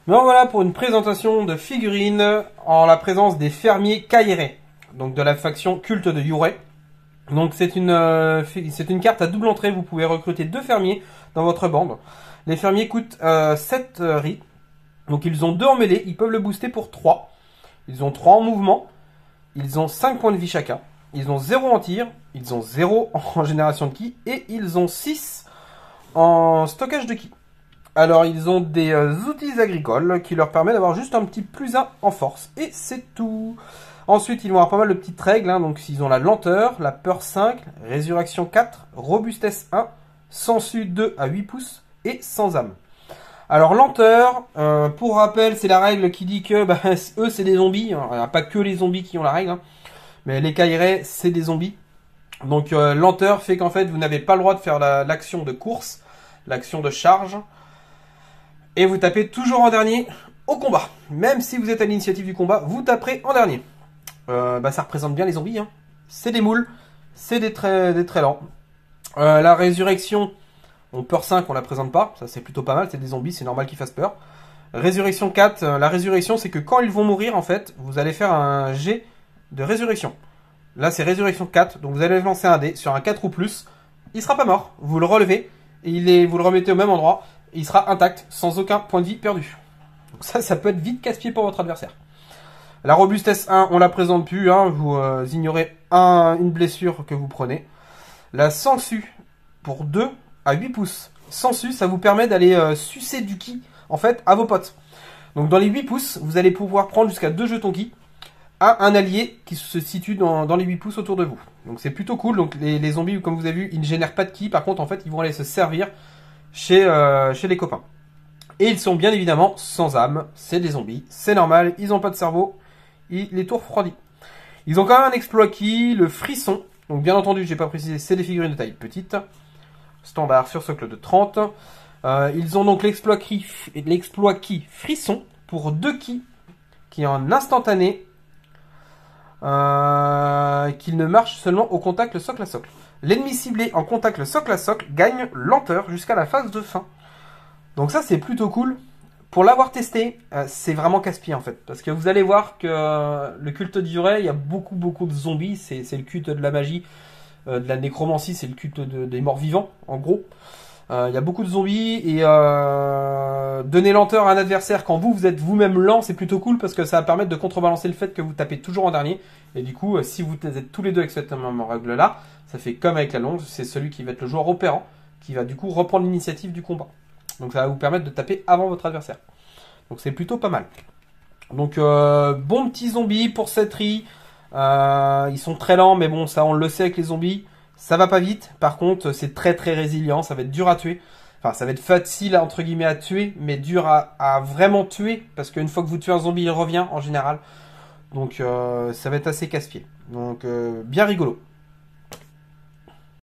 Donc voilà pour une présentation de figurines en la présence des fermiers Kairé, donc de la faction culte de Yurei. Donc c'est une carte à double entrée, vous pouvez recruter 2 fermiers dans votre bande. Les fermiers coûtent 7 riz, donc ils ont 2 en mêlée, ils peuvent le booster pour 3. Ils ont 3 en mouvement, ils ont 5 points de vie chacun, ils ont 0 en tir, ils ont 0 en génération de ki, et ils ont 6 en stockage de ki. Alors ils ont des outils agricoles qui leur permettent d'avoir juste un petit +1 en force, et c'est tout. Ensuite, ils vont avoir pas mal de petites règles, hein. Donc ils ont la lenteur, la peur 5, résurrection 4, robustesse 1, sensu 2 à 8 pouces et sans âme. Alors lenteur, pour rappel, c'est la règle qui dit que eux c'est des zombies, hein. Il n'y a pas que les zombies qui ont la règle, hein. Mais les Kairé c'est des zombies. Donc lenteur fait qu'en fait vous n'avez pas le droit de faire l'action de course, l'action de charge, et vous tapez toujours en dernier au combat. Même si vous êtes à l'initiative du combat, vous taperez en dernier. Ça représente bien les zombies, hein. C'est des moules, c'est des très lents. La résurrection, on peur 5, on la présente pas, ça c'est plutôt pas mal, c'est des zombies, c'est normal qu'ils fassent peur. Résurrection 4, la résurrection c'est que quand ils vont mourir en fait, vous allez faire un jet de résurrection. Là c'est résurrection 4, donc vous allez lancer un dé sur un 4 ou plus, il sera pas mort, vous le relevez, et vous le remettez au même endroit, et il sera intact, sans aucun point de vie perdu. Donc ça peut être vite casse-pied pour votre adversaire. La robustesse 1, on la présente plus, hein, vous ignorez une blessure que vous prenez. La sensu, pour 2 à 8 pouces. Sensu, ça vous permet d'aller sucer du ki, en fait, à vos potes. Donc dans les 8 pouces, vous allez pouvoir prendre jusqu'à 2 jetons ki à un allié qui se situe dans les 8 pouces autour de vous. Donc c'est plutôt cool. Donc les zombies, comme vous avez vu, ils ne génèrent pas de ki. Par contre, en fait, ils vont aller se servir chez les copains. Et ils sont bien évidemment sans âme. C'est des zombies, c'est normal, ils n'ont pas de cerveau. Les tours refroidis. Ils ont quand même un exploit ki, le frisson. Donc bien entendu, j'ai pas précisé, c'est des figurines de taille petite. Standard sur socle de 30. Ils ont donc l'exploit ki frisson pour 2 ki, qui est en instantané, qu'il ne marche seulement au contact le socle à socle. L'ennemi ciblé en contact le socle à socle gagne lenteur jusqu'à la phase de fin. Donc ça c'est plutôt cool. Pour l'avoir testé, c'est vraiment casse-pied en fait. Parce que vous allez voir que le culte du Yurei, il y a beaucoup de zombies. C'est le culte de la magie, de la nécromancie, c'est le culte des morts vivants, en gros. Il y a beaucoup de zombies et donner lenteur à un adversaire quand vous êtes vous-même lent, c'est plutôt cool parce que ça va permettre de contrebalancer le fait que vous tapez toujours en dernier. Et du coup, si vous êtes tous les deux avec cette même règle-là, ça fait comme avec la longe, c'est celui qui va être le joueur opérant qui va du coup reprendre l'initiative du combat. Donc ça va vous permettre de taper avant votre adversaire. Donc c'est plutôt pas mal. Donc bon petit zombie pour cette riz. Ils sont très lents, mais bon, ça on le sait avec les zombies. Ça va pas vite. Par contre, c'est très résilient. Ça va être dur à tuer. Enfin, ça va être facile entre guillemets à tuer, mais dur à vraiment tuer. Parce qu'une fois que vous tuez un zombie, il revient en général. Donc ça va être assez casse-pied. Donc bien rigolo.